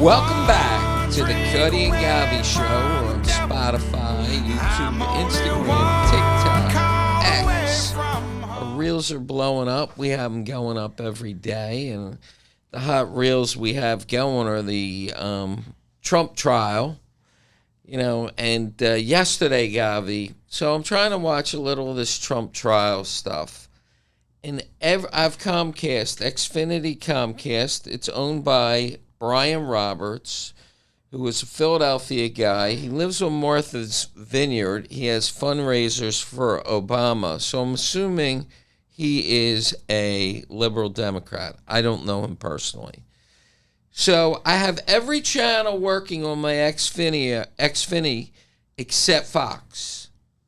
Welcome back to the CuttyandGovy Show on Spotify, YouTube, Instagram, TikTok, X. Our reels are blowing up. We have them going up every day. And the hot reels we have going are the Trump trial, and yesterday, Govy. So I'm trying to watch a little of this Trump trial stuff. And I've Comcast, Xfinity Comcast. It's owned by Brian Roberts, who was a Philadelphia guy. He lives on Martha's Vineyard. He has fundraisers for Obama. So I'm assuming he is a liberal Democrat. I don't know him personally. So I have every channel working on my Xfinity except Fox.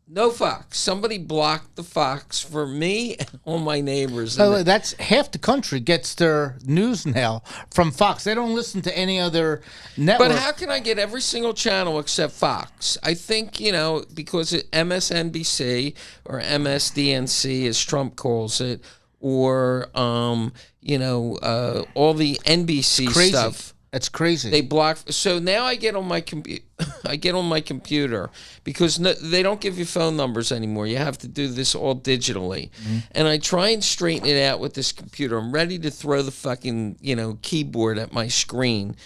No Fox. Somebody blocked the Fox for me and all my neighbors. By the way, that's half the country gets their news now from Fox. They don't listen to any other network. But how can I get every single channel except Fox? I think, because MSNBC or MSDNC, as Trump calls it, or, all the NBC stuff. That's crazy. They block. So now I get on my computer because they don't give you phone numbers anymore. You have to do this all digitally. Mm-hmm. And I try and straighten it out with this computer. I'm ready to throw the fucking, keyboard at my screen.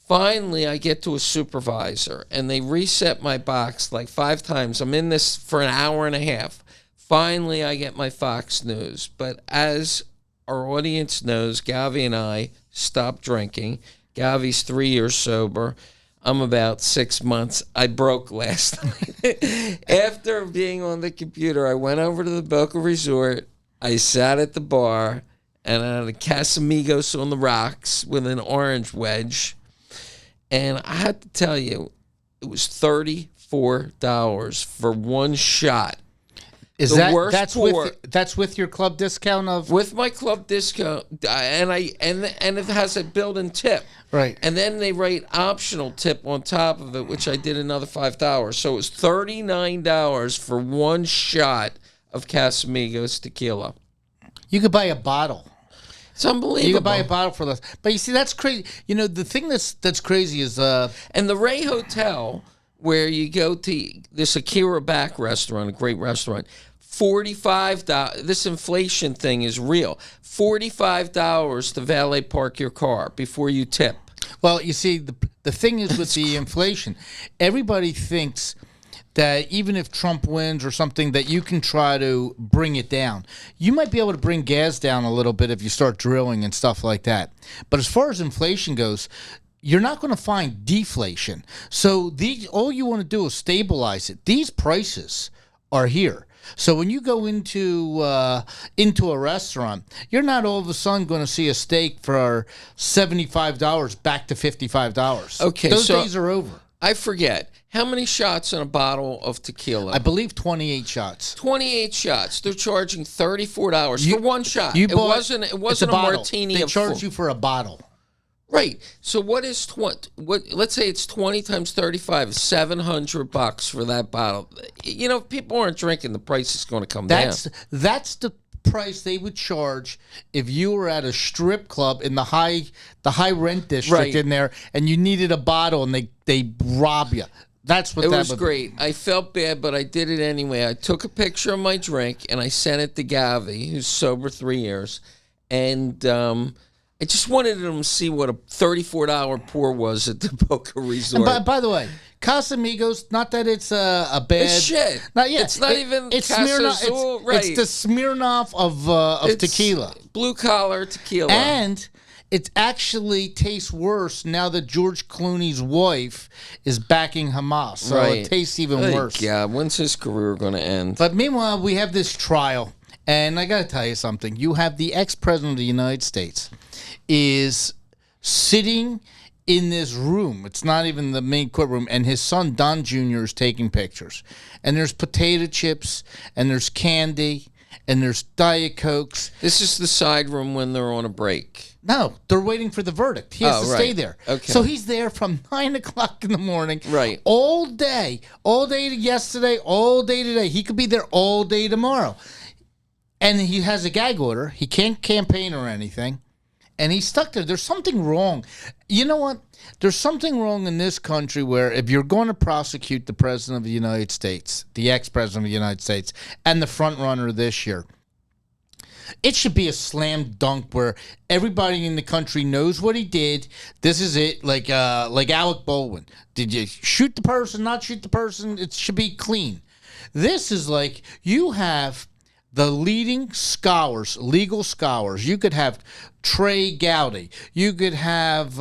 Finally, I get to a supervisor and they reset my box like 5 times. I'm in this for an hour and a half. Finally, I get my Fox News. But as our audience knows, Govy and I stopped drinking. Gavy's 3 years sober. I'm about 6 months. I broke last night. After being on the computer, I went over to the Boca Resort. I sat at the bar, and I had a Casamigos on the rocks with an orange wedge. And I had to tell you, it was $34 for one shot. That's with your club discount of? With my club discount, and it has a built-in tip. Right. And then they write optional tip on top of it, which I did another $5. So it was $39 for one shot of Casamigos tequila. You could buy a bottle. It's unbelievable. You could buy a bottle for less. But you see, that's crazy. The thing that's crazy is and the Ray Hotel, where you go to this Akira back restaurant, a great restaurant, $45. This inflation thing is real. $45 to valet park your car before you tip. Well, you see, the thing is with the inflation, everybody thinks that even if Trump wins or something, that you can try to bring it down. You might be able to bring gas down a little bit if you start drilling and stuff like that. But as far as inflation goes, you're not going to find deflation. So all you want to do is stabilize it. These prices are here. So when you go into a restaurant, you're not all of a sudden going to see a steak for $75 back to $55. Okay, those days are over. I forget. How many shots in a bottle of tequila? I believe 28 shots. 28 shots. They're charging $34 for one shot. It wasn't a martini. They charge you for a bottle. Right. So what is let's say it's 20 times 35, $700 for that bottle. If people aren't drinking, the price is going to come down. That's the price they would charge if you were at a strip club in the high rent district in there and you needed a bottle and they rob you. That's what it was great. I felt bad, but I did it anyway. I took a picture of my drink and I sent it to Govy, who's sober 3 years, and I just wanted them to see what a $34 pour was at the Boca Resort. And by the way, Casamigos, not that it's a bad... It's shit. Not yet. It's not even it's Smirnoff. It's the Smirnoff of tequila. Blue-collar tequila. And it actually tastes worse now that George Clooney's wife is backing Hamas. So it tastes even worse. Yeah, when's his career going to end? But meanwhile, we have this trial. And I got to tell you something. You have the ex-president of the United States is sitting in this room. It's not even the main courtroom. And his son, Don Jr., is taking pictures. And there's potato chips, and there's candy, and there's Diet Cokes. This is the side room when they're on a break. No, they're waiting for the verdict. He has to stay there. Okay. So he's there from 9 o'clock in the morning. Right. All day. All day yesterday, all day today. He could be there all day tomorrow. And he has a gag order. He can't campaign or anything. And he's stuck there. There's something wrong. You know what? There's something wrong in this country where if you're going to prosecute the President of the United States, the ex-President of the United States, and the front runner this year, it should be a slam dunk where everybody in the country knows what he did. This is it, like Alec Baldwin. Did you shoot the person, not shoot the person? It should be clean. This is like you have the leading scholars, legal scholars. You could have Trey Gowdy. You could have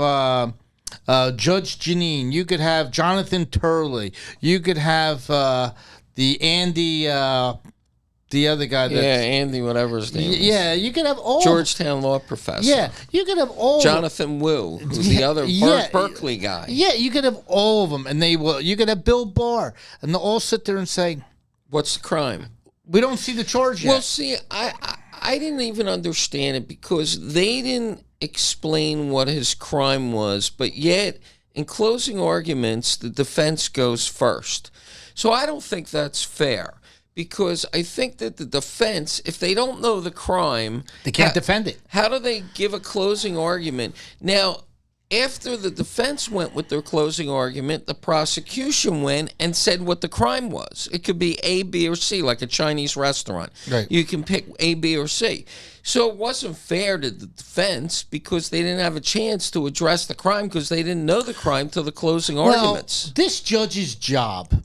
Judge Janine. You could have Jonathan Turley. You could have the Andy, the other guy. Andy, whatever his name is. Yeah, you could have all. Georgetown law professor. Yeah, you could have all. Jonathan Wu, who's the other Berkeley guy. Yeah, you could have all of them, and they will. You could have Bill Barr, and they'll all sit there and say, "What's the crime?" We don't see the charge yet. Well, see, I didn't even understand it because they didn't explain what his crime was, but yet in closing arguments, the defense goes first. So I don't think that's fair because I think that the defense, if they don't know the crime, they can't defend it. How do they give a closing argument? Now, after the defense went with their closing argument, the prosecution went and said what the crime was. It could be A, B, or C, like a Chinese restaurant. Right. You can pick A, B, or C. So it wasn't fair to the defense because they didn't have a chance to address the crime because they didn't know the crime till the closing arguments. This judge's job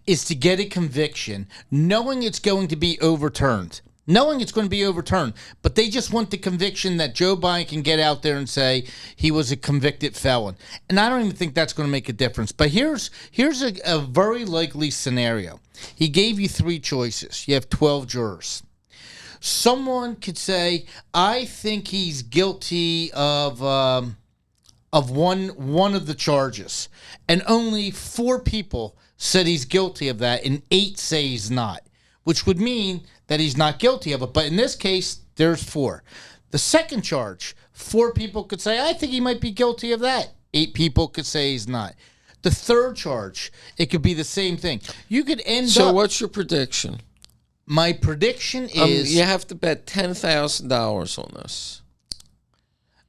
is to get a conviction knowing it's going to be overturned. But they just want the conviction that Joe Biden can get out there and say he was a convicted felon. And I don't even think that's going to make a difference. But here's a very likely scenario. He gave you 3 choices. You have 12 jurors. Someone could say, I think he's guilty of one of the charges. And only 4 people said he's guilty of that, and 8 say he's not, which would mean that he's not guilty of it. But in this case, there's 4. The second charge, 4 people could say, I think he might be guilty of that. 8 people could say he's not. The third charge, it could be the same thing. You could end up... So what's your prediction? My prediction is... you have to bet $10,000 on this.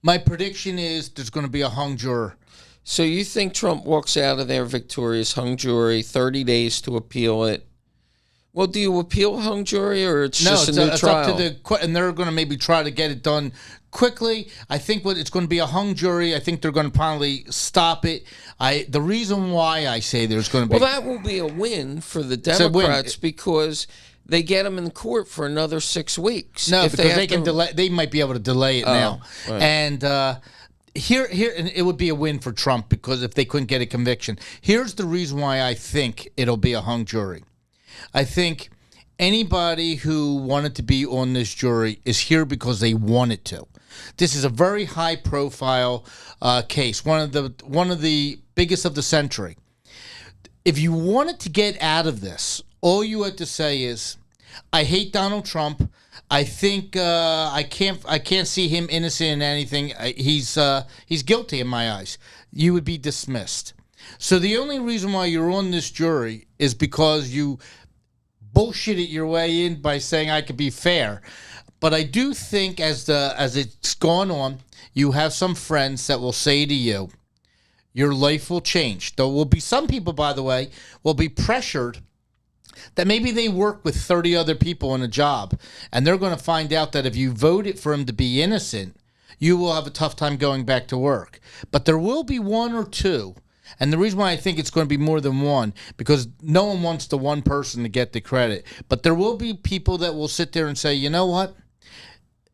My prediction is there's going to be a hung juror. So you think Trump walks out of there victorious, hung jury, 30 days to appeal it? Well, do you appeal hung jury or it's just a new trial? Up to the, and they're going to maybe try to get it done quickly. I think it's going to be a hung jury. I think they're going to probably stop it. The reason why I say there's going to be... Well, that will be a win for the Democrats because they get them in court for another 6 weeks. No, because they can delay. They might be able to delay it now. Right. And here, and it would be a win for Trump because if they couldn't get a conviction. Here's the reason why I think it'll be a hung jury. I think anybody who wanted to be on this jury is here because they wanted to. This is a very high-profile case, one of the biggest of the century. If you wanted to get out of this, all you had to say is, "I hate Donald Trump. I think I can't see him innocent in anything. He's guilty in my eyes." You would be dismissed. So the only reason why you're on this jury is because you bullshitted your way in by saying I could be fair. But I do think as it's gone on, you have some friends that will say to you, your life will change. There will be some people, by the way, will be pressured that maybe they work with 30 other people in a job, and they're going to find out that if you voted for him to be innocent, you will have a tough time going back to work. But there will be 1 or 2. And the reason why I think it's going to be more than 1, because no one wants the one person to get the credit. But there will be people that will sit there and say, you know what?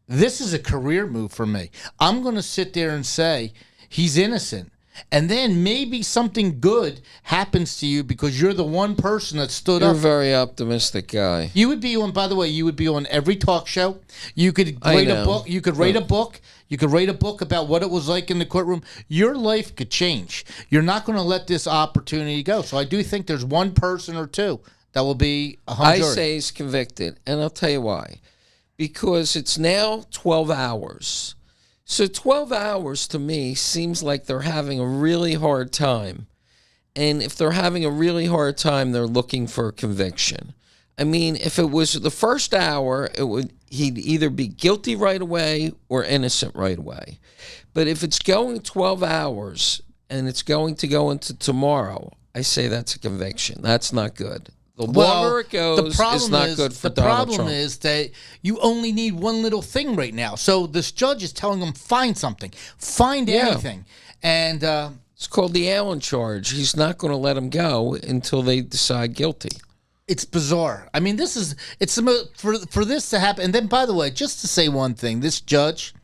This is a career move for me. I'm going to sit there and say he's innocent. And then maybe something good happens to you because you're the one person that stood up. You're a very optimistic guy. You would be on, by the way, you would be on every talk show. You could write a book. You could write a book. You could write a book about what it was like in the courtroom. Your life could change. You're not going to let this opportunity go. So I do think there's 1 person or 2 that will be a hung jury. I say he's convicted, and I'll tell you why. Because it's now 12 hours. So 12 hours to me seems like they're having a really hard time. And if they're having a really hard time, they're looking for a conviction. I mean, if it was the first hour, he'd either be guilty right away or innocent right away. But if it's going 12 hours and it's going to go into tomorrow, I say that's a conviction. That's not good. The longer it goes, it's not good for Donald Trump. The problem is that you only need one little thing right now. So this judge is telling him, find something. Find anything. And it's called the Allen charge. He's not going to let him go until they decide guilty. It's bizarre. I mean, for this to happen. And then, by the way, just to say one thing, this judge,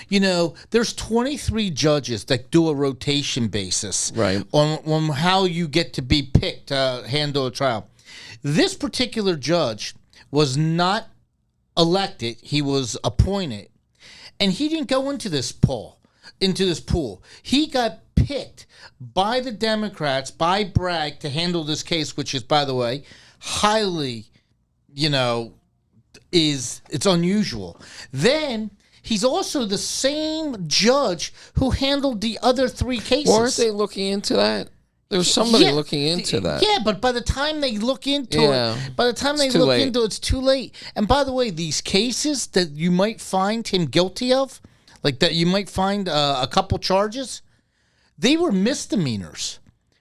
there's 23 judges that do a rotation basis on how you get to be picked to handle a trial. This particular judge was not elected. He was appointed. And he didn't go into this pool. He got picked by the Democrats, by Bragg, to handle this case, which is, by the way, highly, it's unusual. Then he's also the same judge who handled the other 3 cases. Weren't they looking into that? There's somebody looking into that. Yeah, but by the time they look into it, it's too late. And by the way, these cases that you might find him guilty of, like that you might find a couple charges, they were misdemeanors.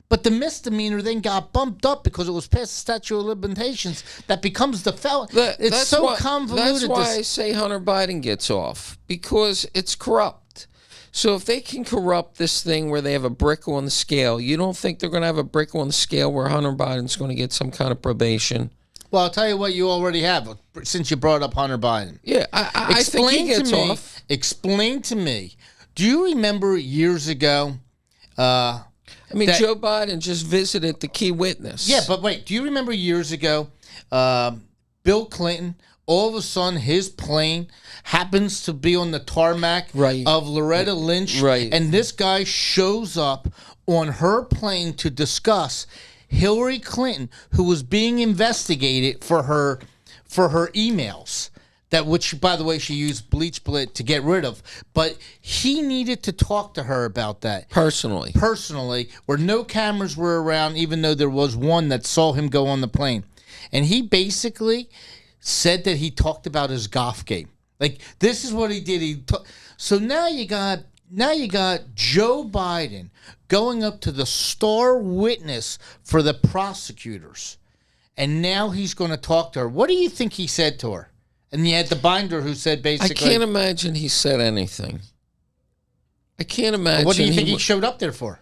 But the misdemeanor then got bumped up because it was past the statute of limitations. That becomes the felon. It's so convoluted. That's why I say Hunter Biden gets off, because it's corrupt. So if they can corrupt this thing where they have a brick on the scale, you don't think they're going to have a brick on the scale where Hunter Biden's going to get some kind of probation? Well, I'll tell you what you already have, since you brought up Hunter Biden. Yeah, I think he gets off. Explain to me, do you remember years ago... Joe Biden just visited the key witness. Yeah, but wait, do you remember years ago, Bill Clinton, all of a sudden his plane happens to be on the tarmac of Loretta Lynch, and this guy shows up on her plane to discuss Hillary Clinton, who was being investigated for her emails. Which, by the way, she used bleach blit to get rid of. But he needed to talk to her about that. Personally, where no cameras were around, even though there was one that saw him go on the plane. And he basically said that he talked about his golf game. Like, this is what he did. So now you got Joe Biden going up to the star witness for the prosecutors. And now he's going to talk to her. What do you think he said to her? And you had the binder who said basically... I can't imagine he said anything. I can't imagine... What do you think he showed up there for?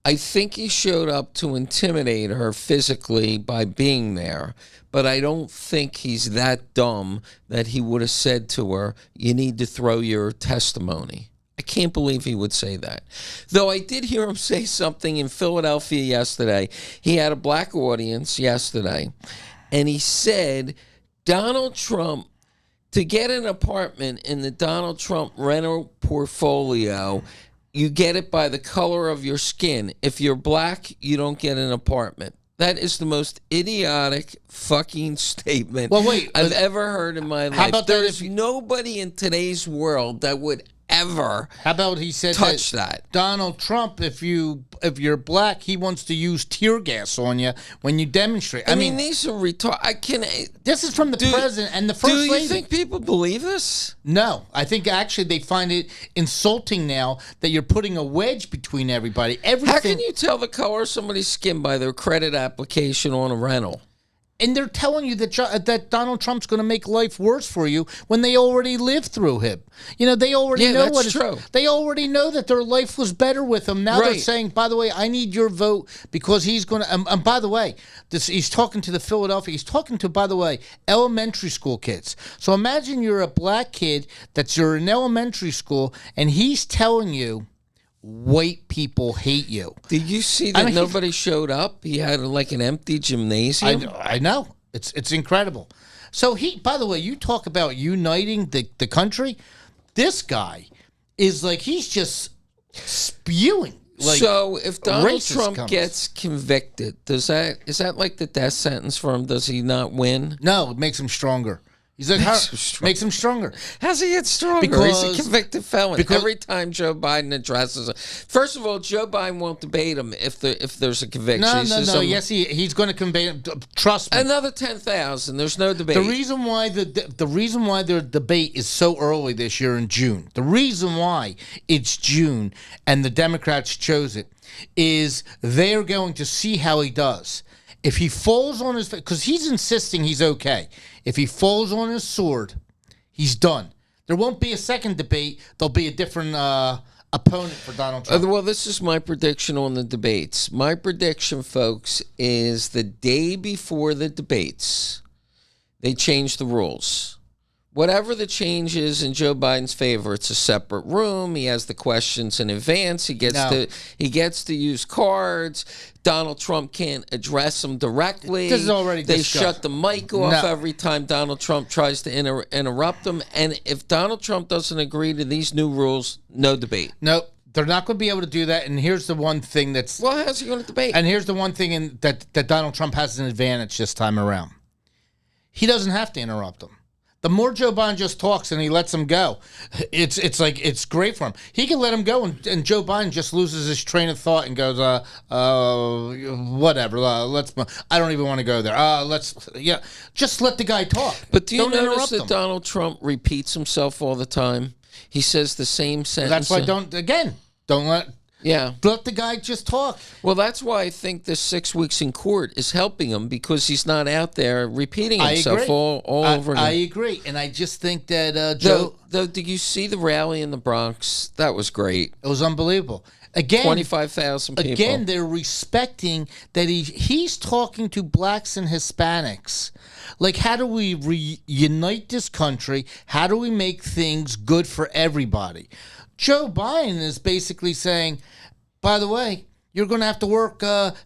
I think he showed up to intimidate her physically by being there. But I don't think he's that dumb that he would have said to her, you need to throw your testimony. I can't believe he would say that. Though I did hear him say something in Philadelphia yesterday. He had a black audience yesterday. And he said... Donald Trump, to get an apartment in the Donald Trump rental portfolio, you get it by the color of your skin. If you're black, you don't get an apartment. That is the most idiotic fucking statement I've ever heard in my life. How about There's nobody in today's world that would ever How about he said touch that? Donald Trump, if you're black, he wants to use tear gas on you when you demonstrate. I mean these are retarded. This is from the president and the first lady. Do you think people believe this? No, I think actually they find it insulting now that you're putting a wedge between everybody. How can you tell the color of somebody's skin by their credit application on a rental? And they're telling you that Donald Trump's going to make life worse for you when they already lived through him. They already know that's true. They already know that their life was better with him. Now they're saying, by the way, I need your vote because he's going to. And by the way, he's talking to the Philadelphia. He's talking to, by the way, elementary school kids. So imagine you're a black kid you're in elementary school, and he's telling you, white people hate you. Did you see that nobody showed up? He had like an empty gymnasium. I know. It's incredible. So by the way, you talk about uniting the country. This guy is like, he's just spewing. Like, so if Donald Trump gets convicted, is that like the death sentence for him? Does he not win? No, it makes him stronger. He's like, makes him stronger. How's he get stronger? He's a convicted felon. Every time Joe Biden addresses it. First of all, Joe Biden won't debate him if there's a conviction. No. Yes, he's going to convey him. Trust me. Another 10,000. There's no debate. The reason why the debate is so early this year in June, the reason why it's June and the Democrats chose it, is they're going to see how he does. If he falls on his, because he's insisting he's okay. If he falls on his sword, he's done. There won't be a second debate. There'll be a different opponent for Donald Trump. Well, this is my prediction on the debates. My prediction, folks, is the day before the debates, they change the rules. Whatever the change is in Joe Biden's favor, it's a separate room. He has the questions in advance. He gets to use cards. Donald Trump can't address them directly. This is already discussed. They shut the mic off every time Donald Trump tries to interrupt them. And if Donald Trump doesn't agree to these new rules, no debate. Nope. They're not going to be able to do that. And here's the one thing that's... Well, how's he going to debate? And here's the one thing that Donald Trump has an advantage this time around. He doesn't have to interrupt them. The more Joe Biden just talks and he lets him go, it's like it's great for him. He can let him go, and Joe Biden just loses his train of thought and goes, whatever. I don't even want to go there. Just let the guy talk. But do you notice that Donald Trump repeats himself all the time? He says the same sentence. That's why don't let. Yeah. Let the guy just talk. Well, that's why I think this 6 weeks in court is helping him, because he's not out there repeating himself all over again. I agree. And I just think that Joe... Though, did you see the rally in the Bronx? That was great. It was unbelievable. Again, 25,000 people. Again, they're respecting that he's talking to blacks and Hispanics. Like, how do we reunite this country? How do we make things good for everybody? Joe Biden is basically saying, by the way, you're going to have to work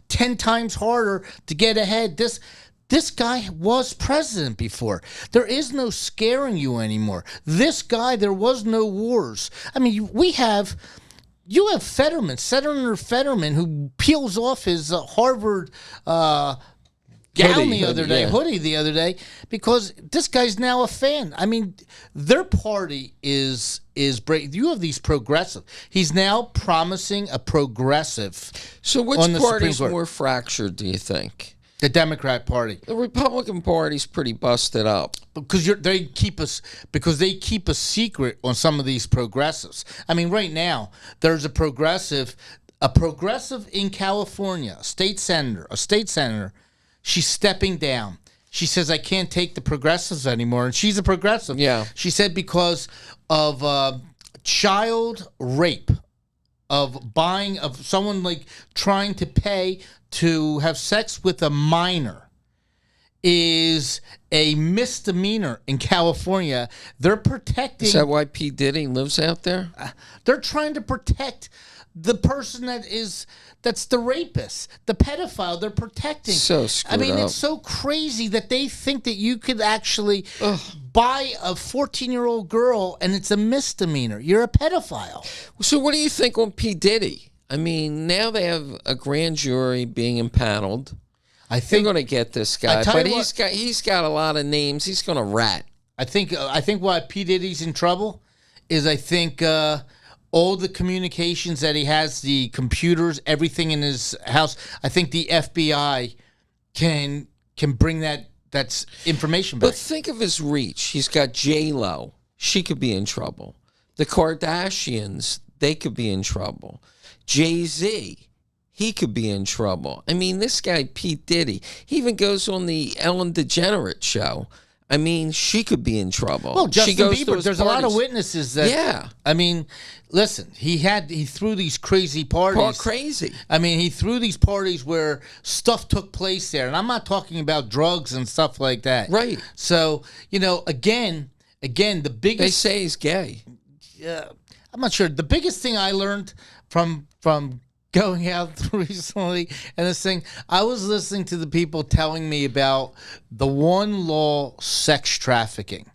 10 times harder to get ahead. This guy was president before. There is no scaring you anymore. This guy, there was no wars. I mean, you have Fetterman, Senator Fetterman, who peels off his Harvard hoodie the other day, because this guy's now a fan. I mean, their party is break. You have these progressive. He's now promising a progressive. So which party's more fractured, do you think? The Democrat Party. The Republican Party's pretty busted up. Because they keep a secret on some of these progressives. I mean, right now there's a progressive in California, a state senator. She's stepping down. She says, I can't take the progressives anymore. And she's a progressive. Yeah. She said because of child rape, of someone like trying to pay to have sex with a minor is a misdemeanor in California. They're protecting... Is that why P. Diddy lives out there? They're trying to protect the person that's the rapist, the pedophile. They're protecting. So screwed up. It's so crazy that they think that you could actually buy a 14-year-old girl and it's a misdemeanor. You're a pedophile. So what do you think on P. Diddy? I mean, now they have a grand jury being impaneled. I think they're going to get this guy, but he's got a lot of names. He's going to rat. I think why P. Diddy's in trouble is I think all the communications that he has, the computers, everything in his house. I think the FBI can bring that's information back. But think of his reach. He's got J-Lo. She could be in trouble. The Kardashians, they could be in trouble. Jay-Z, he could be in trouble. I mean, this guy, Pete Diddy, he even goes on the Ellen DeGeneres show. I mean, she could be in trouble. Well, Justin Bieber, there's a lot of witnesses that... Yeah. I mean, listen, he threw these crazy parties. Crazy. I mean, he threw these parties where stuff took place there. And I'm not talking about drugs and stuff like that. Right. So, again, the biggest... They say he's gay. Yeah. I'm not sure. The biggest thing I learned from going out recently and this thing, I was listening to the people telling me about the one law, sex trafficking.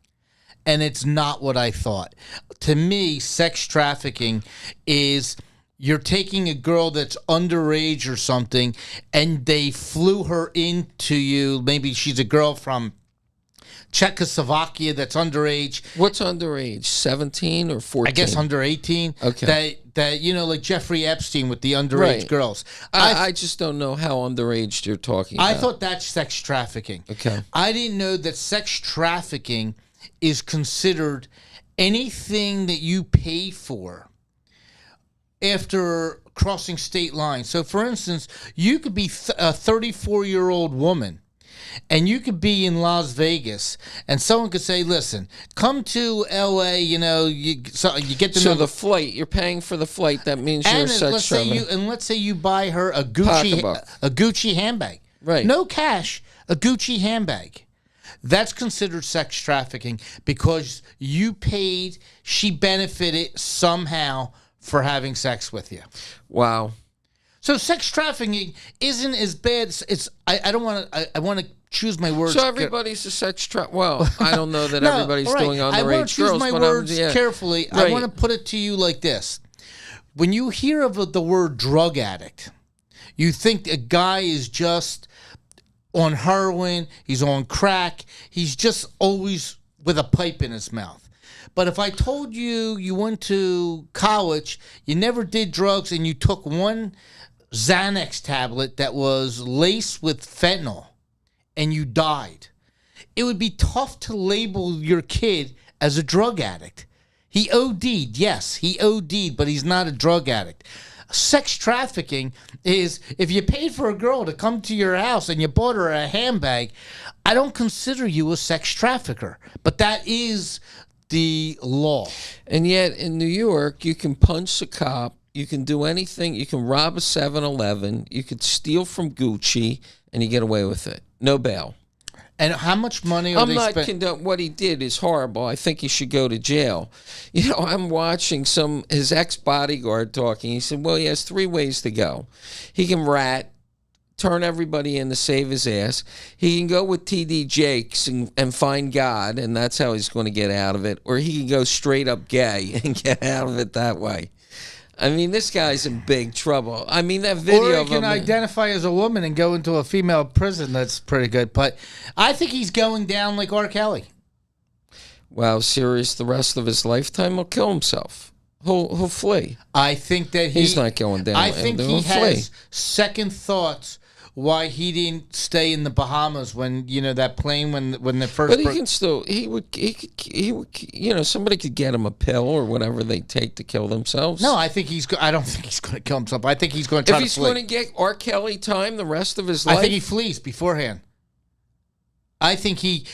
And it's not what I thought. To me, sex trafficking is you're taking a girl that's underage or something and they flew her into you. Maybe she's a girl from Czechoslovakia that's underage. What's underage? 17 or 14? I guess under 18. Okay. That like Jeffrey Epstein with the underage girls. I just don't know how underage you're talking about. I thought that's sex trafficking. Okay. I didn't know that sex trafficking is considered anything that you pay for after crossing state lines. So, for instance, you could be a 34-year-old woman, and you could be in Las Vegas, and someone could say, "Listen, come to L.A. You get the so the flight. You're paying for the flight. That means you're a sex trafficker. Let's say you buy her a Gucci handbag, right? No cash, a Gucci handbag. That's considered sex trafficking because you paid. She benefited somehow for having sex with you. Wow. So sex trafficking isn't as bad. I don't want to. I want to choose my words. So everybody's a sex Well, I don't know that no, everybody's right. doing underage girls. I want to choose my words carefully. Right. I want to put it to you like this: when you hear of the word drug addict, you think a guy is just on heroin. He's on crack. He's just always with a pipe in his mouth. But if I told you went to college, you never did drugs, and you took one Xanax tablet that was laced with fentanyl and you died, it would be tough to label your kid as a drug addict. He OD'd, yes, he OD'd, but he's not a drug addict. Sex trafficking is if you paid for a girl to come to your house and you bought her a handbag, I don't consider you a sex trafficker. But that is the law. And yet in New York, you can punch a cop. You can do anything. You can rob a 7-Eleven. You could steal from Gucci, and you get away with it. No bail. And how much money are they spending? What he did is horrible. I think he should go to jail. I'm watching his ex-bodyguard talking. He said, well, he has 3 ways to go. He can rat, turn everybody in to save his ass. He can go with T.D. Jakes and find God, and that's how he's going to get out of it. Or he can go straight up gay and get out of it that way. I mean, this guy's in big trouble. I mean, that video of him... Or he can identify as a woman and go into a female prison. That's pretty good. But I think he's going down like R. Kelly. Wow, serious. The rest of his lifetime he'll kill himself. He'll flee. I think that he's not going down. I think he has second thoughts why he didn't stay in the Bahamas when that plane when the first. But he can still he would somebody could get him a pill or whatever they take to kill themselves. No, I think I don't think he's going to kill himself. I think he's going to try to flee. If he's going to get R. Kelly time the rest of his life, I think he flees beforehand. I think he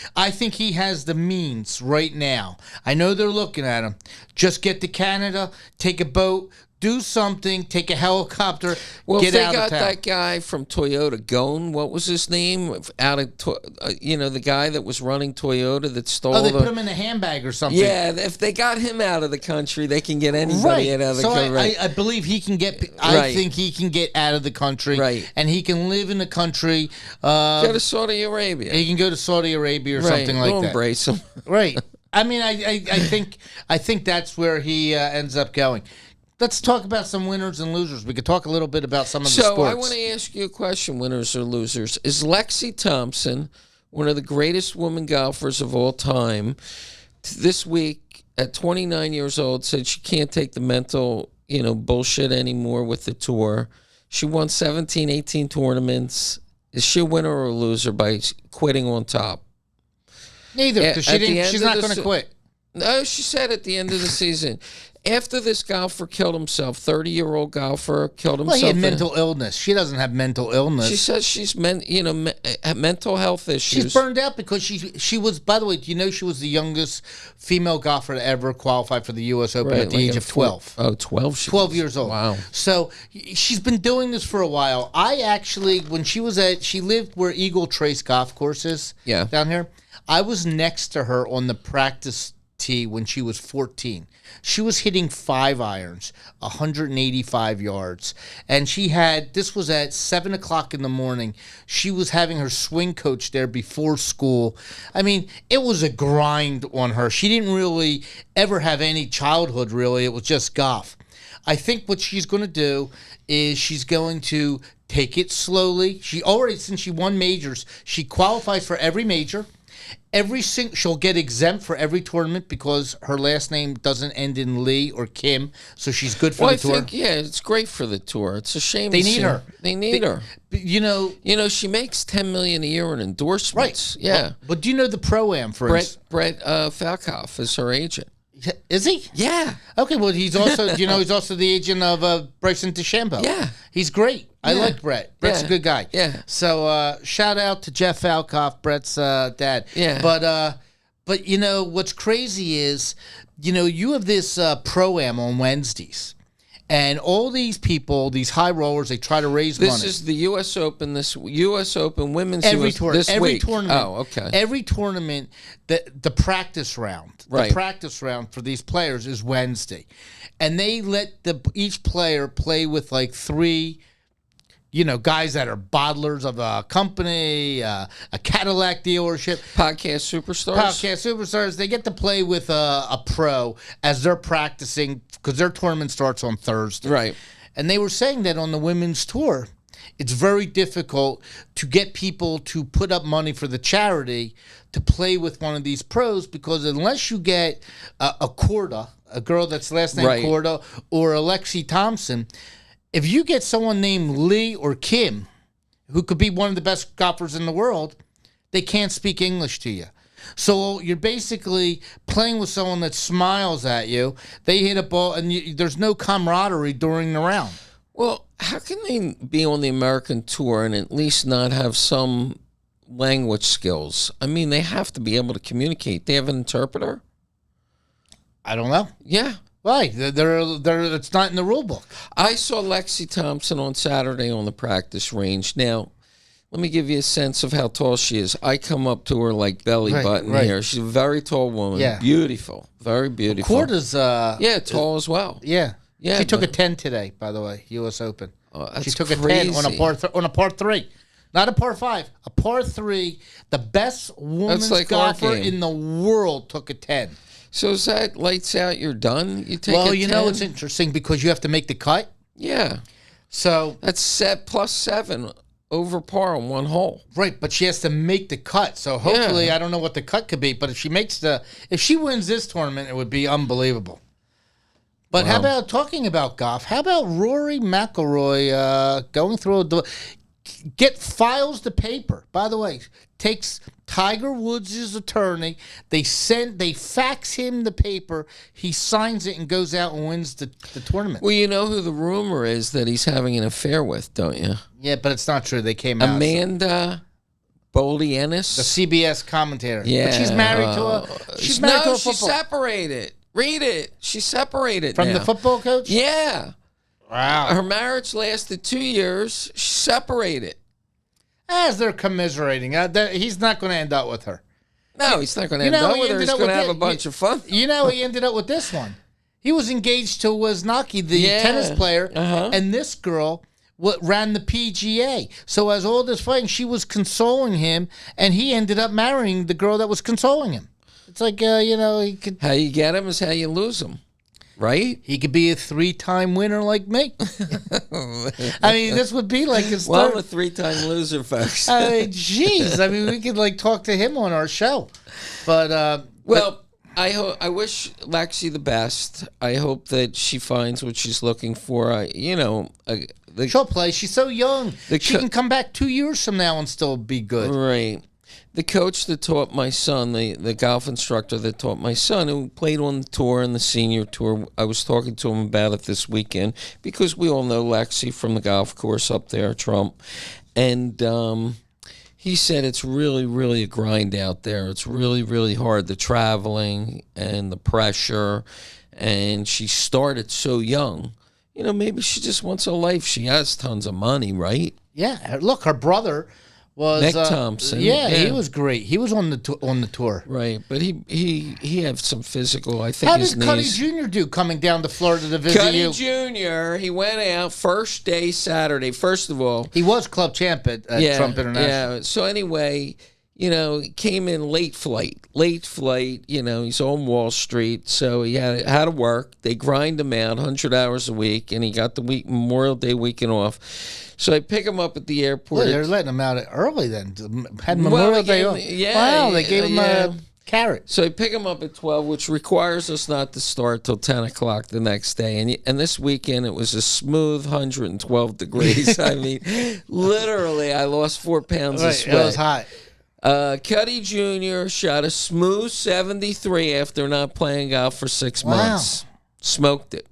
has the means right now. I know they're looking at him. Just get to Canada, take a boat. Do something, take a helicopter, well, get out of town. Well, they got that guy from Toyota, Gone, what was his name? Out of, the guy that was running Toyota that stole they put him in a handbag or something. Yeah, if they got him out of the country, they can get anybody out of the country. Right. I believe he can get, I think he can get out of the country. Right. And he can live in the country. Go to Saudi Arabia. He can go to Saudi Arabia or something like that. Embrace him. Right. I mean, I think that's where he ends up going. Let's talk about some winners and losers. We could talk a little bit about some of the sports. So I want to ask you a question, winners or losers. Is Lexi Thompson one of the greatest women golfers of all time? This week, at 29 years old, said she can't take the mental, bullshit anymore with the tour. She won 17, 18 tournaments. Is she a winner or a loser by quitting on top? Neither, because she's not going to quit. No, she said at the end of the season. After this golfer killed himself, 30-year-old golfer killed himself. Well, he had mental illness. She doesn't have mental illness. She says she's mental health issues. She's burned out because she was. By the way, do you know she was the youngest female golfer to ever qualify for the U.S. Open at the age of 12? 12. 12 years old. Wow. So she's been doing this for a while. I actually, when she lived where Eagle Trace Golf Course is down here. I was next to her on the practice tee when she was 14. She was hitting 5 irons, 185 yards. And this was at 7 o'clock in the morning. She was having her swing coach there before school. I mean, it was a grind on her. She didn't really ever have any childhood, really. It was just golf. I think what she's going to do is she's going to take it slowly. Since she won majors, she qualifies for every major. She'll get exempt for every tournament because her last name doesn't end in Lee or Kim, so she's good for the tour. I think, yeah, it's great for the tour. It's a shame They need her. They need her. You know, she makes $10 million a year in endorsements. Right. Yeah. But do you know the Pro-Am, for instance? Brett Falkoff is her agent. Is he? Yeah. Okay, well, he's also, he's also the agent of Bryson DeChambeau. Yeah. He's great. I like Brett. Brett's a good guy. Yeah. So shout out to Jeff Falkoff, Brett's dad. Yeah. But what's crazy is, you have this Pro-Am on Wednesdays. And all these people, these high rollers, they try to raise money. This is the U.S. Open. This U.S. Open women's every tournament. tournament. Oh, okay. Every tournament, the practice round, the practice round for these players is Wednesday, and they let each player play with like 3. Guys that are bottlers of a company, a Cadillac dealership. Podcast superstars. They get to play with a pro as they're practicing because their tournament starts on Thursday. Right. And they were saying that on the women's tour, it's very difficult to get people to put up money for the charity to play with one of these pros because unless you get a Corda, a girl that's last name Corda, or a Lexi Thompson, if you get someone named Lee or Kim, who could be one of the best golfers in the world, they can't speak English to you. So you're basically playing with someone that smiles at you. They hit a ball, and there's no camaraderie during the round. Well, how can they be on the American tour and at least not have some language skills? I mean, they have to be able to communicate. They have an interpreter? I don't know. Yeah. Right. It's not in the rule book. I saw Lexi Thompson on Saturday on the practice range. Now, let me give you a sense of how tall she is. I come up to her like belly button here. She's a very tall woman. Yeah. Beautiful. Very beautiful. Corda's tall as well. Yeah. Yeah. She took a 10 today, by the way, U.S. Open. She took a 10 on a par 3. Not a par 5, a par 3. The best women's golfer in the world took a 10. So is that lights out, you're done? You take well, a 10? It's interesting because you have to make the cut. Yeah. So that's +7 over par on one hole. Right, but she has to make the cut. So hopefully, I don't know what the cut could be, but if she wins this tournament, it would be unbelievable. But how about talking about golf? How about Rory McIlroy going through files the paper? By the way, takes Tiger Woods' attorney. They fax him the paper. He signs it and goes out and wins the tournament. Well, you know who the rumor is that he's having an affair with, don't you? Yeah, but it's not true. They came out. Amanda Boldy-Ennis, the CBS commentator. Yeah, but she's married to a. She's married to a football. She's separated. Read it. She's separated from now. The football coach. Yeah. Wow. Her marriage lasted 2 years. She's separated. As they're commiserating, he's not going to end up with her. No, he's not going to end up with her. He's going to have a bunch of fun. He ended up with this one. He was engaged to Wozniacki, the tennis player, and this girl ran the PGA. So as all this fighting, she was consoling him, and he ended up marrying the girl that was consoling him. It's like, he could... How you get him is how you lose him. Right? He could be a 3-time winner like me. I mean, this would be like his I'm a 3-time loser, folks. I mean, jeez. I mean, we could talk to him on our show. But I wish Lexi the best. I hope that she finds what she's looking for. She'll play. She's so young. She can come back 2 years from now and still be good. Right. The coach that taught my son, the golf instructor that taught my son, who played on the tour and the senior tour, I was talking to him about it this weekend because we all know Lexi from the golf course up there, Trump. And he said it's really, really a grind out there. It's really, really hard, the traveling and the pressure. And she started so young. Maybe she just wants a life. She has tons of money, right? Yeah. Look, her brother... was Thompson. Yeah, he was great. He was on the tour. Right, but he had some physical, I think. How his did Cuddy knees. Jr. do coming down to Florida to visit you? Cuddy Jr., he went out first day Saturday. First of all, he was club champ at Trump International. Yeah, so anyway, he came in late flight. He's on Wall Street, so he had to work. They grind him out 100 hours a week, and he got the Memorial Day weekend off. So I pick him up at the airport. Well, they're letting him out early then. Had Memorial Day off. Yeah. Wow, they gave him a carrot. So I pick him up at 12, which requires us not to start till 10 o'clock the next day. And this weekend, it was a smooth 112 degrees. I mean, literally, I lost 4 pounds of sweat. It was hot. Cuddy Jr. shot a smooth 73 after not playing golf for 6 months. Smoked it.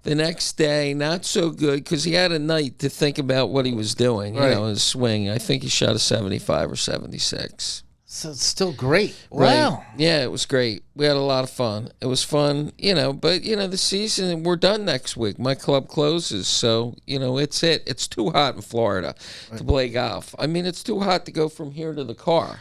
The next day, not so good because he had a night to think about what he was doing, his swing. I think he shot a 75 or 76. So it's still great. Right. Wow. Yeah, it was great. We had a lot of fun. It was fun, but, the season, we're done next week. My club closes, so, it's it. It's too hot in Florida to play golf. I mean, it's too hot to go from here to the car.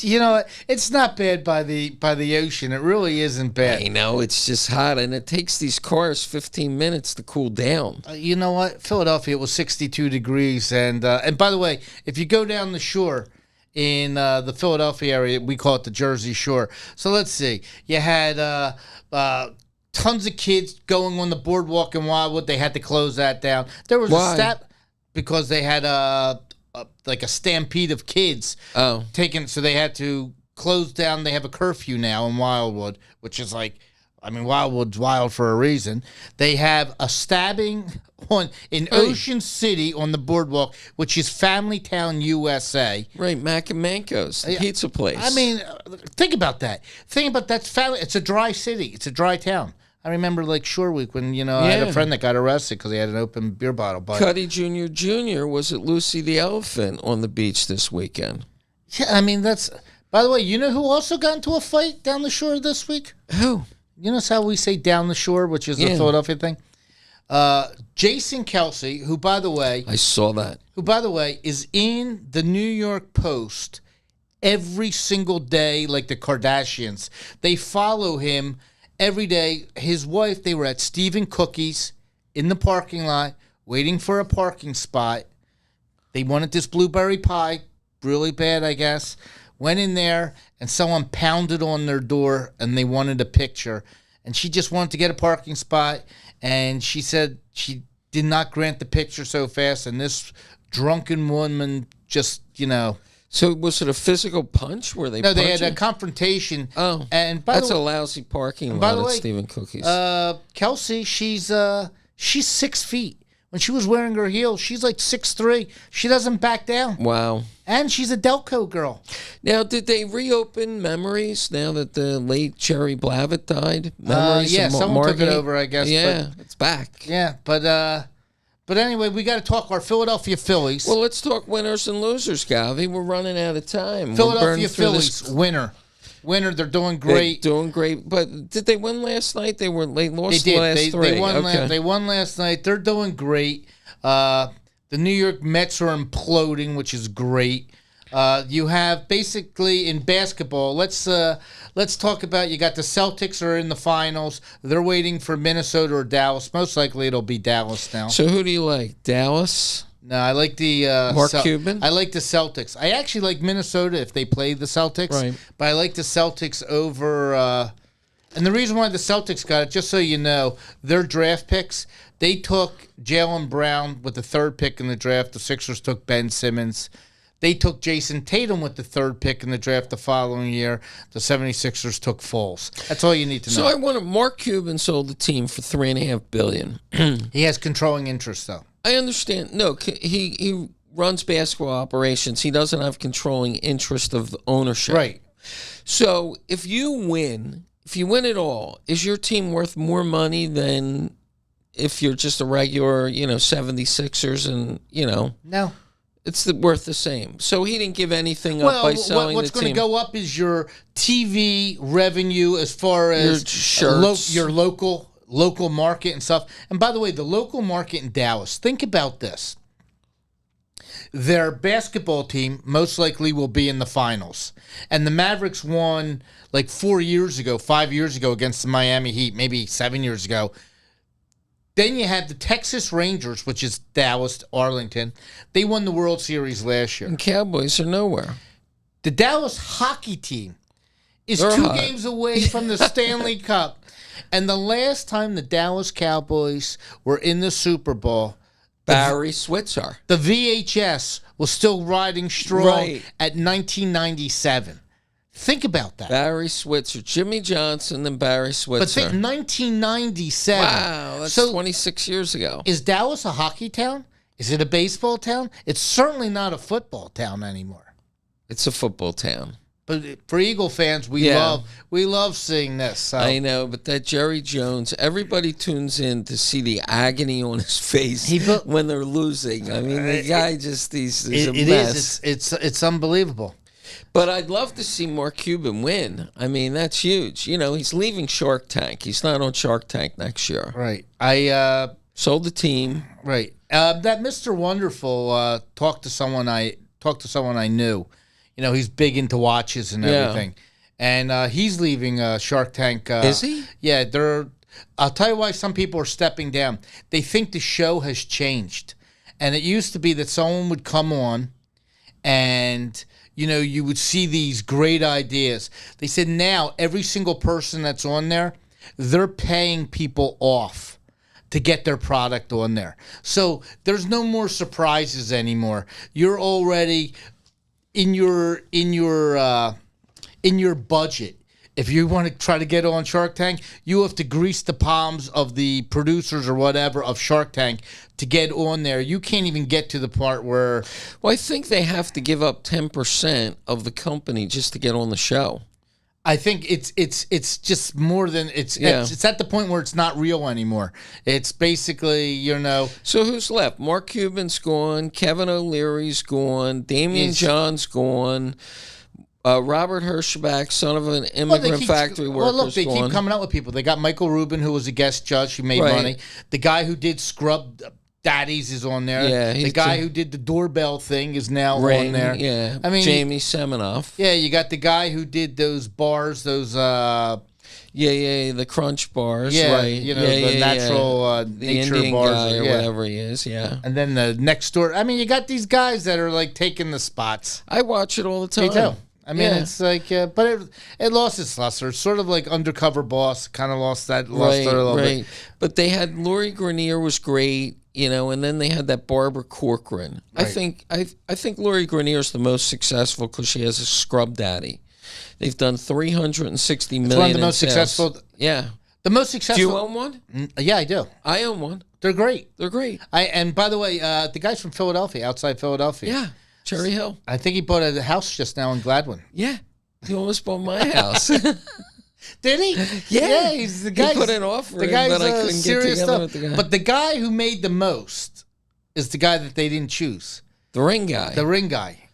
You know what? It's not bad by the ocean. It really isn't bad. I know, it's just hot, and it takes these cars 15 minutes to cool down. You know what? Philadelphia, it was 62 degrees. And by the way, if you go down the shore in the Philadelphia area, we call it the Jersey Shore. So let's see. You had tons of kids going on the boardwalk in Wildwood. They had to close that down. There was a step because they had like a stampede of kids taken, so they had to close down. They have a curfew now in Wildwood, which is like, Wildwood's wild for a reason. They have a stabbing in Ocean City on the boardwalk, which is Family Town, USA. Right, Mac and Manco's, the pizza place. Think about that. That's family. It's a dry city. It's a dry town. I remember like Shore Week when, I had a friend that got arrested because he had an open beer bottle. But Cuddy Jr. was at Lucy the Elephant on the beach this weekend. Yeah, that's... By the way, you know who also got into a fight down the shore this week? Who? You know how we say down the shore, which is the Philadelphia thing? Jason Kelsey, who, by the way... I saw that. Who, by the way, is in the New York Post every single day like the Kardashians. They follow him every day. His wife, they were at Steve and Cookie's in the parking lot waiting for a parking spot. They wanted this blueberry pie really bad, I guess. Went in there, and someone pounded on their door, and they wanted a picture. And she just wanted to get a parking spot, and she said she did not grant the picture so fast, and this drunken woman just, So was it a physical punch? Were they? No, they had a confrontation. Oh, and that's a lousy parking lot at Steve and Cookie's. Kelsey, she's 6 feet. When she was wearing her heels, she's like 6'3". She doesn't back down. Wow. And she's a Delco girl. Now, did they reopen Memories now that the late Jerry Blavitt died? Memories someone took it over, I guess. Yeah, it's back. Yeah, but anyway, we got to talk our Philadelphia Phillies. Well, let's talk winners and losers, Gavi. We're running out of time. Philadelphia Phillies, winner. They're doing great. They're doing great. But did they win last night? They lost the last three. They won last night. They're doing great. The New York Mets are imploding, which is great. You have basically in basketball. Let's talk about. You got the Celtics are in the finals. They're waiting for Minnesota or Dallas. Most likely it'll be Dallas now. So who do you like? Dallas? No, I like the Mark Cuban. I like the Celtics. I actually like Minnesota if they play the Celtics. Right. But I like the Celtics over. And the reason why the Celtics got it, just so you know, their draft picks. They took Jaylen Brown with the 3rd pick in the draft. The Sixers took Ben Simmons. They took Jason Tatum with the 3rd pick in the draft the following year. The 76ers took Foles. That's all you need to know. So Mark Cuban sold the team for $3.5 billion. He has controlling interest, though. I understand. No, he runs basketball operations. He doesn't have controlling interest of ownership. Right. So if you win it all, is your team worth more money than if you're just a regular, 76ers and, No. It's worth the same. So he didn't give anything up by selling the team. What's going to go up is your TV revenue as far as your local market and stuff. And by the way, the local market in Dallas, think about this. Their basketball team most likely will be in the finals. And the Mavericks won like 5 years ago against the Miami Heat, maybe 7 years ago. Then you have the Texas Rangers, which is Dallas, Arlington. They won the World Series last year. And Cowboys are nowhere. The Dallas hockey team is They're 2 hot. games away from the Stanley Cup. And the last time the Dallas Cowboys were in the Super Bowl, Barry Switzer. the VHS was still riding strong Right. at 1997. Think about that. Barry Switzer. Jimmy Johnson and Barry But Switzer. think 1997. Wow, that's So 26 years ago. is Dallas a hockey town? Is it a baseball town? It's certainly not a football town anymore. It's a football town. But for Eagle fans, we Yeah. love seeing this. So. I know, but that Jerry Jones, everybody tunes in to see the agony on his face when they're losing. I mean, the guy just he's a mess. It's unbelievable. But I'd love to see Mark Cuban win. I mean, that's huge. You know, he's leaving Shark Tank. He's not on Shark Tank next year. Right. Sold the team. Right. That Mr. Wonderful talked to someone I knew. You know, he's big into watches and everything. And he's leaving Shark Tank. Is he? Yeah, I'll tell you why some people are stepping down. They think the show has changed. And it used to be that someone would come on and, you know, you would see these great ideas. They said now every single person that's on there, they're paying people off to get their product on there. So there's no more surprises anymore. You're already in your budget. If you want to try to get on Shark Tank, you have to grease the palms of the producers or whatever of Shark Tank to get on there. You can't even get to the part where... Well, I think they have to give up 10% of the company just to get on the show. I think it's just more than... It's at the point where it's not real anymore. It's basically, you know... So who's left? Mark Cuban's gone. Kevin O'Leary's gone. Damian John's gone. Robert Herschback, son of an immigrant factory worker. Well, look, they keep coming out with people. They got Michael Rubin, who was a guest judge, who made money. The guy who did Scrub Daddies is on there. Yeah, the guy who did the doorbell thing is now on there. Yeah, I mean, Jamie Seminoff. Yeah, you got the guy who did those bars, those the crunch bars. yeah, right. you know, the natural the nature Indian bars guy or whatever he is. Yeah, and then the next door. I mean, you got these guys that are like taking the spots. I watch it all the time. Me too. I mean, it's like, but it lost its luster. It's sort of like Undercover Boss, kind of lost that luster a little bit. But they had Lori Grenier was great, you know, and then they had that Barbara Corcoran. Right. I think Lori Grenier is the most successful because she has a scrub daddy. They've done 360 million. One of the most successful. Yeah, the most successful. Do you own one? Yeah, I do. I own one. They're great. They're great. And by the way, the guy's from Philadelphia, outside Philadelphia. Yeah. Cherry Hill. I think he bought a house just now in Gladwin. Yeah. He almost bought my house. Did he? Yeah. He's the guy. He put an offer the in, guy's but I couldn't get together stuff. with the guy. But the guy who made the most is the guy that they didn't choose. The ring guy. The ring guy.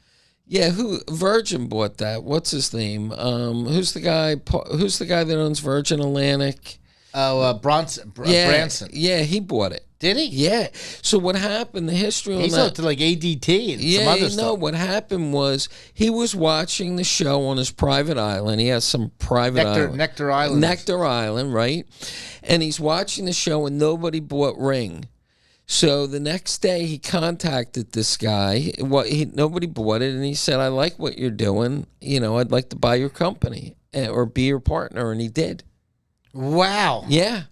Yeah, Virgin bought that. What's his name? Who's the guy that owns Virgin Atlantic? Oh, Branson. Yeah, he bought it. Did he? Yeah. So what happened, the history on He's that... up to like ADT and some other stuff. No, what happened was he was watching the show on his private island. He has some private island. Nectar Island. Nectar Island, right? And he's watching the show and nobody bought Ring. So the next day he contacted this guy. Nobody bought it, and he said, I like what you're doing. You know, I'd like to buy your company or be your partner, and he did. Wow. Yeah.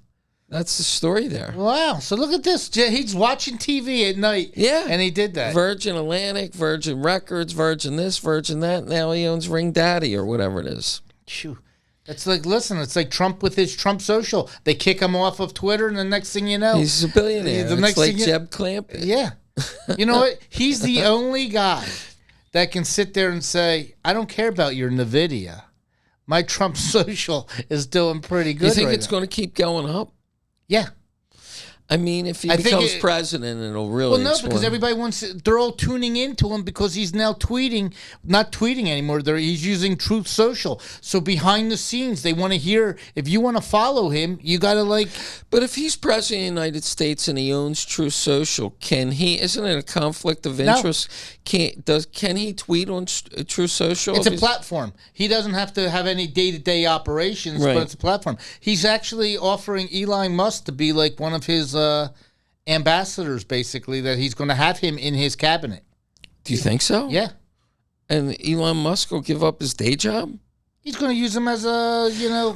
That's the story there. Wow. So look at this. He's watching TV at night. Yeah. And he did that. Virgin Atlantic, Virgin Records, Virgin this, Virgin that. Now he owns Ring Daddy or whatever it is. Phew. It's like, listen, it's like Trump with his Trump Social. They kick him off of Twitter, and the next thing you know... He's a billionaire. It's like Jeb Clampett. Yeah. You know what? He's the only guy that can sit there and say, I don't care about your NVIDIA. My Trump Social is doing pretty good. You think it's going to keep going up? Yeah. I mean, if he becomes president, it'll really Well, no, explode. because everybody they're all tuning into him because he's now not tweeting anymore. He's using Truth Social. So behind the scenes, they want to hear, if you want to follow him, you got to But if he's president of the United States and he owns Truth Social, isn't it a conflict of interest? No. Can he tweet on Truth Social? It's a platform. He doesn't have to have any day-to-day operations, but it's a platform. He's actually offering Elon Musk to be like one of his ambassadors, basically, that he's going to have him in his cabinet. Do you think so? Yeah. And Elon Musk will give up his day job? He's going to use him as a,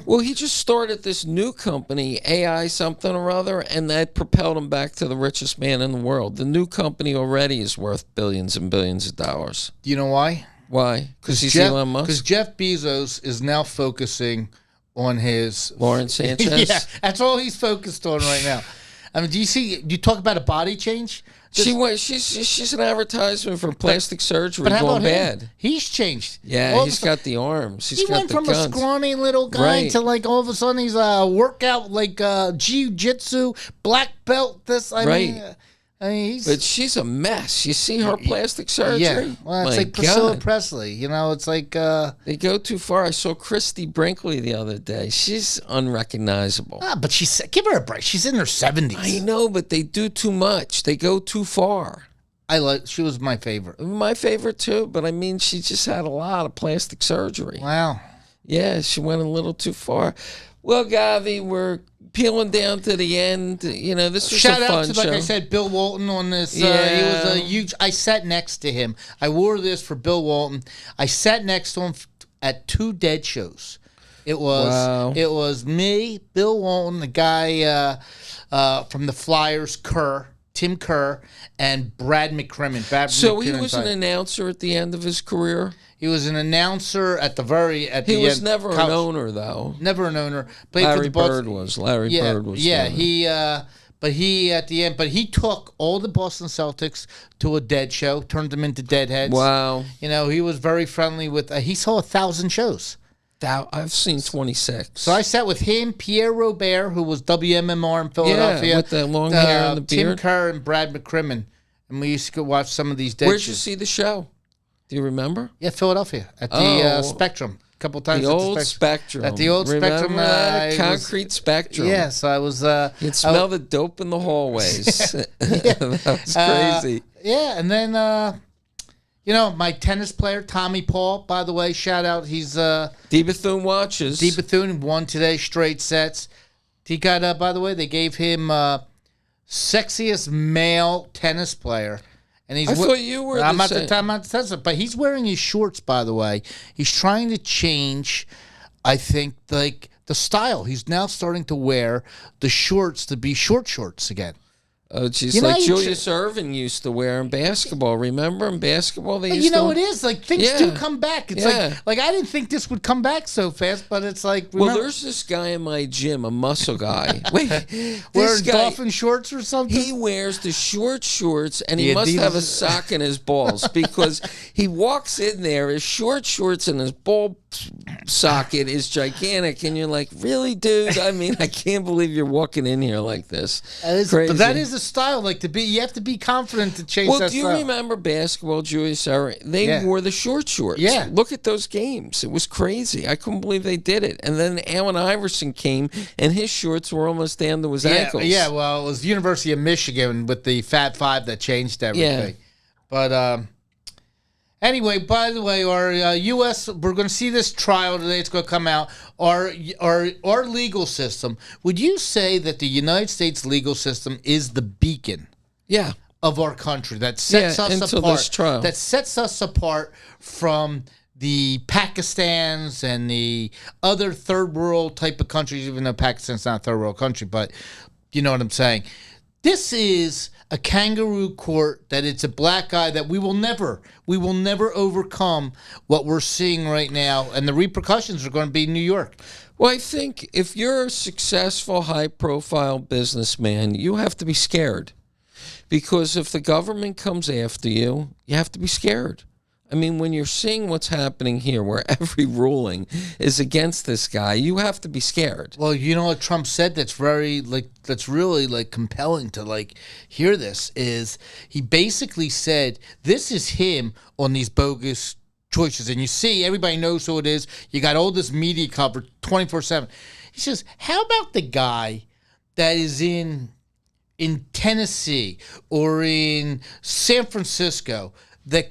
Well, he just started this new company, AI something or other, and that propelled him back to the richest man in the world. The new company already is worth billions and billions of dollars. Do you know why? Why? Because he's Elon Musk? Because Jeff Bezos is now focusing on his... Lauren Sanchez? Yeah, that's all he's focused on right now. I mean, do you talk about a body change? She's an advertisement for plastic surgery going bad. He's changed. Yeah, he's got the arms. He went from a scrawny little guy to like all of a sudden he's a workout like jiu-jitsu, black belt. But she's a mess. You see her plastic surgery? Yeah, well, it's like Priscilla Presley. It's like they go too far. I saw Christy Brinkley the other day. She's unrecognizable. But give her a break. She's in her 70s. I know, but they do too much. They go too far. She was my favorite. My favorite too, but I mean, she just had a lot of plastic surgery. Wow. Yeah, she went a little too far. Well, Gavi, we're peeling down to the end. This was Shout a fun out to, show. like I said, Bill Walton on this. Yeah. He was a huge... I sat next to him. I wore this for Bill Walton. I sat next to him at 2 Dead shows. It was me, Bill Walton, the guy from the Flyers, Tim Kerr, and Brad McCrimmon. So he was an announcer at the end of his career? He was an announcer at the end. He was never an owner, though. Never an owner. Larry Bird was. Larry Bird was. Yeah, but he at the end. But he took all the Boston Celtics to a Dead show, turned them into Deadheads. Wow. He was very friendly with. He saw 1,000 shows. I've seen 26. So I sat with him, Pierre Robert, who was WMMR in Philadelphia. Yeah, with the long hair and the beard. Tim Kerr and Brad McCrimmon. And we used to go watch some of these Dead Where'd shows. you see the show? Do you remember? Yeah, Philadelphia at the Spectrum. A couple times the at old Spectrum. At the old remember Spectrum. That concrete Spectrum. Yes, I was... You'd smell the dope in the hallways. That was crazy. And then, my tennis player, Tommy Paul, by the way, shout out. He's... D. Bethune watches. D. Bethune won today, straight sets. He got, by the way, they gave him sexiest male tennis player. And I thought you were I'm not the tennis, but he's wearing his shorts, by the way. He's trying to change, I think, like the style. He's now starting to wear the shorts to be short shorts again. Oh, geez, like Julius Erving used to wear in basketball. Remember in basketball they used to... it is. Like, things do come back. It's like I didn't think this would come back so fast, but it's like... Well, there's this guy in my gym, a muscle guy. Wait, wearing dolphin shorts or something? He wears the shorts, and he must have a sock in his balls because he walks in there, his short shorts and his ball socket is gigantic, and you're like, really, dude? I mean, I can't believe you're walking in here like this. Crazy. But that is a style, like you have to be confident to chase that style. Well, do you remember basketball, Julius Erving? They wore the shorts. Yeah. Look at those games. It was crazy. I couldn't believe they did it. And then Allen Iverson came, and his shorts were almost down to his ankles. Yeah, well, it was the University of Michigan with the Fat Five that changed everything. Yeah. But anyway, by the way, our U.S. we're going to see this trial today. It's going to come out. Our legal system. Would you say that the United States legal system is the beacon? Yeah. Of our country that sets us apart. This trial. That sets us apart from the Pakistans and the other third world type of countries. Even though Pakistan's not a third world country, but you know what I'm saying. This is a kangaroo court that it's a black guy that we will never overcome what we're seeing right now, and the repercussions are going to be in New York. Well, I think if you're a successful, high-profile businessman, you have to be scared. Because if the government comes after you, you have to be scared. I mean, when you're seeing what's happening here, where every ruling is against this guy, you have to be scared. Well, you know what Trump said that's really compelling to hear this is he basically said this is him on these bogus choices. And you see, everybody knows who it is. You got all this media covered 24/7. He says, how about the guy that is in Tennessee or in San Francisco that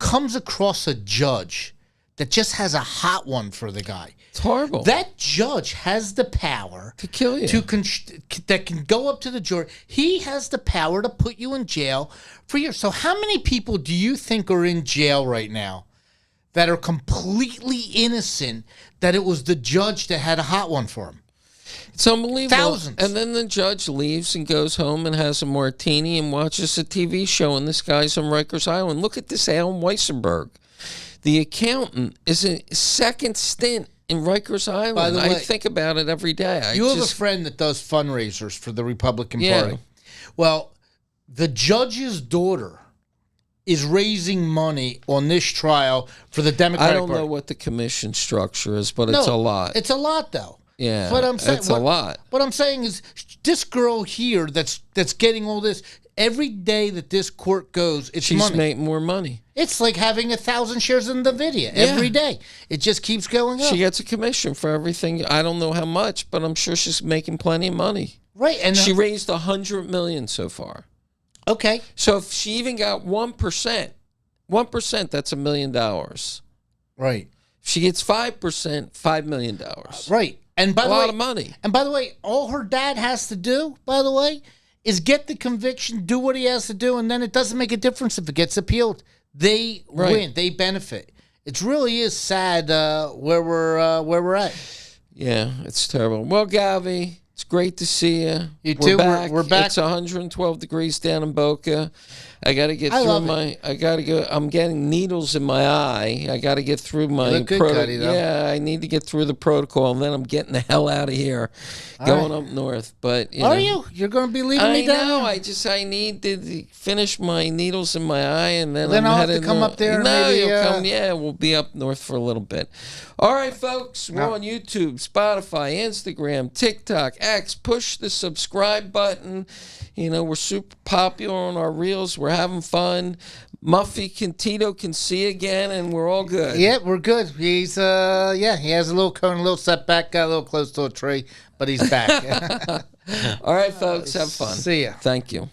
comes across a judge that just has a hot one for the guy? It's horrible. That judge has the power to kill you. That can go up to the jury. He has the power to put you in jail for years. So how many people do you think are in jail right now that are completely innocent that it was the judge that had a hot one for him. It's unbelievable. Thousands. And then the judge leaves and goes home and has a martini and watches a TV show, and this guy's on Rikers Island. Look at this Alan Weissenberg. The accountant is a second stint in Rikers Island. By the way, I think about it every day. You have a friend that does fundraisers for the Republican Yeah. Party. Well, the judge's daughter is raising money on this trial for the Democratic I don't Party. know what the commission structure is, but it's a lot. It's a lot, though. Yeah, but I'm saying, it's a lot. What I'm saying is, this girl here that's getting all this, every day that this court goes, it's She's money. making more money. It's like having 1,000 shares in NVIDIA every day. It just keeps going up. She gets a commission for everything. I don't know how much, but I'm sure she's making plenty of money. Right, and She raised $100 million so far. Okay. So if she even got 1%, that's $1 million. Right. If she gets 5%, $5 million. Right. And by A the way, lot of money. And by the way, all her dad has to do, by the way, is get the conviction, do what he has to do, and then it doesn't make a difference if it gets appealed. They win. They benefit. It really is sad where we're at. Yeah, it's terrible. Well, Gavi, it's great to see you. You too. We're back. It's 112 degrees down in Boca. I got to get through my. I got to go. I'm getting needles in my eye. I got to get through my. You look good, Cuddy, though. Yeah, I need to get through the protocol, and then I'm getting the hell out of here, going up north. But are you? You're going to be leaving me down? I know. I need to finish my needles in my eye, and then I'll have heading to come up there. No, and maybe, you'll come. Yeah, we'll be up north for a little bit. All right, folks. We're on YouTube, Spotify, Instagram, TikTok, X. Push the subscribe button. We're super popular on our reels. We're having fun. Tito can see again, and we're all good. Yeah, we're good. He's he has a little setback, got a little close to a tree, but he's back. All right, folks, have fun. See ya. Thank you.